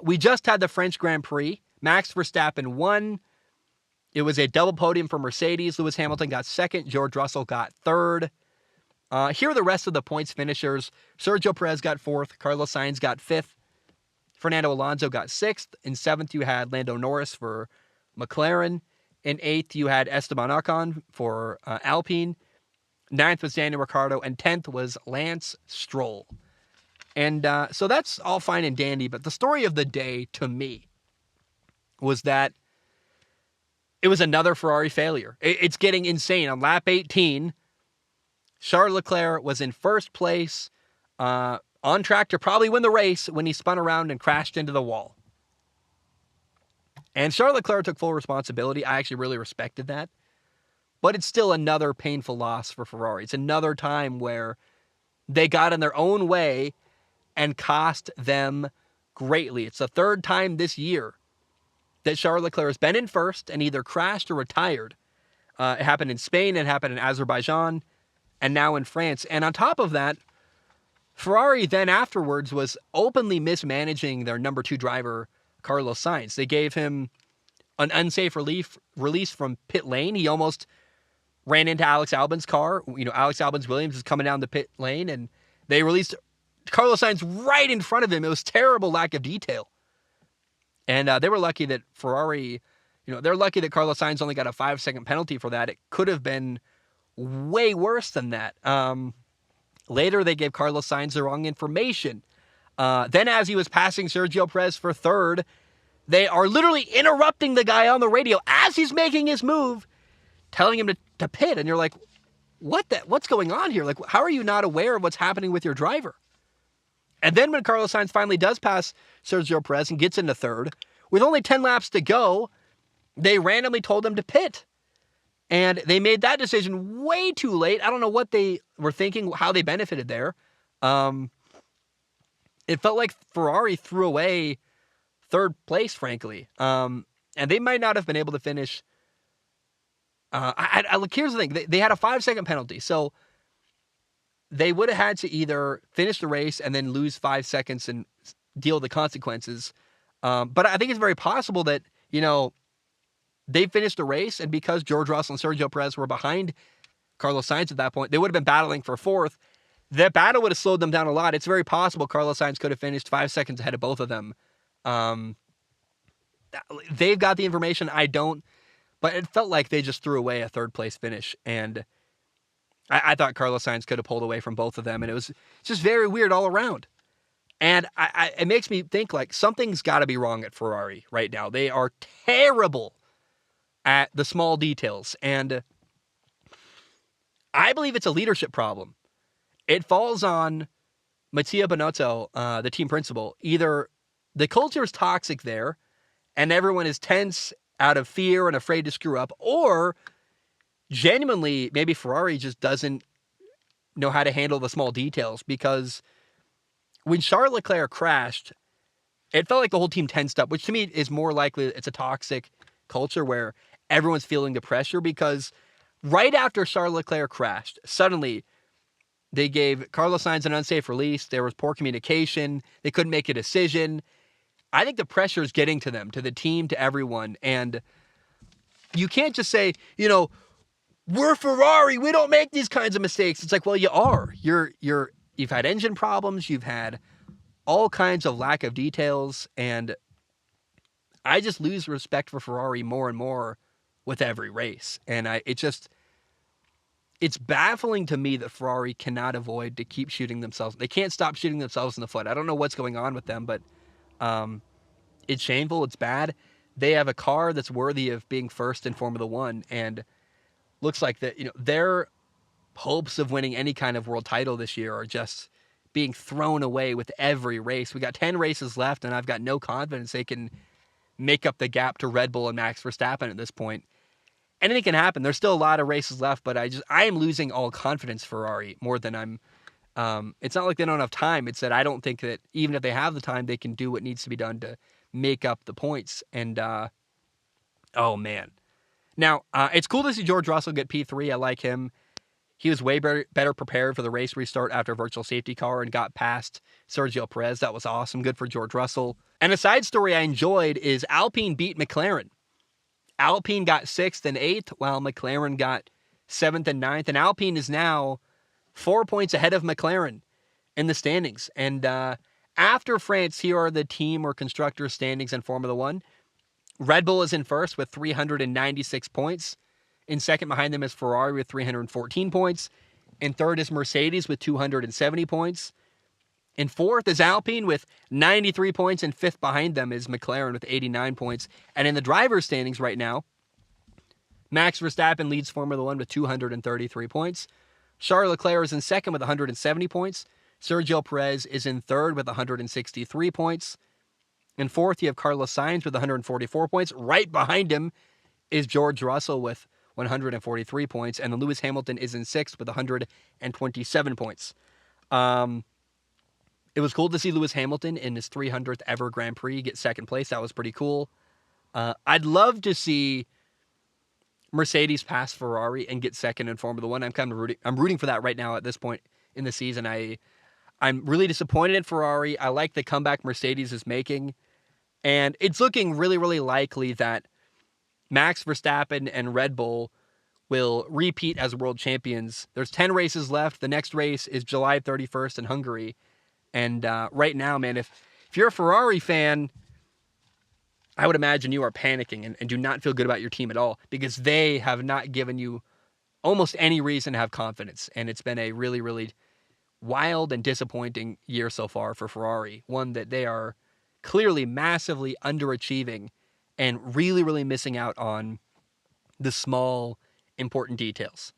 We just had the French Grand Prix. Max Verstappen won. It was a double podium for Mercedes. Lewis Hamilton got second. George Russell got third. Here are the rest of the points finishers. Sergio Perez got fourth. Carlos Sainz got fifth. Fernando Alonso got sixth. In seventh, you had Lando Norris for McLaren. In eighth, you had Esteban Ocon for Alpine. Ninth was Daniel Ricciardo. And 10th was Lance Stroll. And so that's all fine and dandy. But the story of the day to me was that it was another Ferrari failure. It's getting insane. On lap 18, Charles Leclerc was in first place, on track to probably win the race when he spun around and crashed into the wall. And Charles Leclerc took full responsibility. I actually really respected that. But it's still another painful loss for Ferrari. It's another time where they got in their own way and cost them greatly. It's the third time this year that Charles Leclerc has been in first and either crashed or retired. It happened in Spain, it happened in Azerbaijan, and now in France. And on top of that, Ferrari then afterwards was openly mismanaging their number 2 driver, Carlos Sainz. They gave him an unsafe release from pit lane. He almost ran into Alex Albon's car. Alex Albon's Williams is coming down the pit lane, and they released Carlos Sainz right in front of him. It was terrible lack of detail. And they were lucky that Ferrari, they're lucky that Carlos Sainz only got a 5-second penalty for that. It could have been way worse than that. Later, they gave Carlos Sainz the wrong information. Then as he was passing Sergio Perez for third, they are literally interrupting the guy on the radio as he's making his move, telling him to pit. And you're like, what's going on here? Like, how are you not aware of what's happening with your driver? And then when Carlos Sainz finally does pass Sergio Perez and gets into third, with only 10 laps to go, they randomly told him to pit. And they made that decision way too late. I don't know what they were thinking, how they benefited there. It felt like Ferrari threw away third place, frankly. And they might not have been able to finish. Look, here's the thing. They had a 5-second penalty. So they would have had to either finish the race and then lose 5 seconds and deal with the consequences. But I think it's very possible that, they finished the race, and because George Russell and Sergio Perez were behind Carlos Sainz at that point, they would have been battling for fourth. That battle would have slowed them down a lot. It's very possible Carlos Sainz could have finished 5 seconds ahead of both of them. They've got the information. I don't. But it felt like they just threw away a third-place finish, and I thought Carlos Sainz could have pulled away from both of them, and it was just very weird all around. And it makes me think, like, something's got to be wrong at Ferrari right now. They are terrible at the small details, and I believe it's a leadership problem. It falls on Mattia Binotto, the team principal. Either the culture is toxic there, and everyone is tense out of fear and afraid to screw up, or genuinely, maybe Ferrari just doesn't know how to handle the small details, because when Charles Leclerc crashed, it felt like the whole team tensed up, which to me is more likely it's a toxic culture where everyone's feeling the pressure, because right after Charles Leclerc crashed, suddenly they gave Carlos Sainz an unsafe release. There was poor communication. They couldn't make a decision. I think the pressure is getting to them, to the team, to everyone. And you can't just say, we're Ferrari. We don't make these kinds of mistakes. It's like, well, you are. You've had engine problems. You've had all kinds of lack of details. And I just lose respect for Ferrari more and more with every race. And it's baffling to me that Ferrari cannot avoid to keep shooting themselves. They can't stop shooting themselves in the foot. I don't know what's going on with them, but it's shameful. It's bad. They have a car that's worthy of being first in Formula One, and looks like that, their hopes of winning any kind of world title this year are just being thrown away with every race. We got 10 races left, and I've got no confidence they can make up the gap to Red Bull and Max Verstappen at this point. Anything can happen. There's still a lot of races left, but I am losing all confidence Ferrari more than I'm. It's not like they don't have time. It's that I don't think that even if they have the time, they can do what needs to be done to make up the points. And, oh man. Now, it's cool to see George Russell get P3. I like him. He was way better prepared for the race restart after a virtual safety car and got past Sergio Perez. That was awesome. Good for George Russell. And a side story I enjoyed is Alpine beat McLaren. Alpine got 6th and 8th, while McLaren got 7th and 9th. And Alpine is now 4 points ahead of McLaren in the standings. And after France, here are the team or constructor standings in Formula One. Red Bull is in first with 396 points. In second behind them is Ferrari with 314 points. In third is Mercedes with 270 points. In fourth is Alpine with 93 points, and fifth behind them is McLaren with 89 points. And in the driver's standings right now, Max Verstappen leads Formula One with 233 points. Charles Leclerc is in second with 170 points. Sergio Perez is in third with 163 points. In fourth, you have Carlos Sainz with 144 points. Right behind him is George Russell with 143 points. And then Lewis Hamilton is in sixth with 127 points. It was cool to see Lewis Hamilton in his 300th ever Grand Prix get second place. That was pretty cool. I'd love to see Mercedes pass Ferrari and get second in Formula One. I'm rooting for that right now at this point in the season. I'm really disappointed in Ferrari. I like the comeback Mercedes is making. And it's looking really, really likely that Max Verstappen and Red Bull will repeat as world champions. There's 10 races left. The next race is July 31st in Hungary. And right now, man, if you're a Ferrari fan, I would imagine you are panicking and do not feel good about your team at all because they have not given you almost any reason to have confidence. And it's been a really, really wild and disappointing year so far for Ferrari. One that they are clearly massively underachieving and really, really missing out on the small, important details.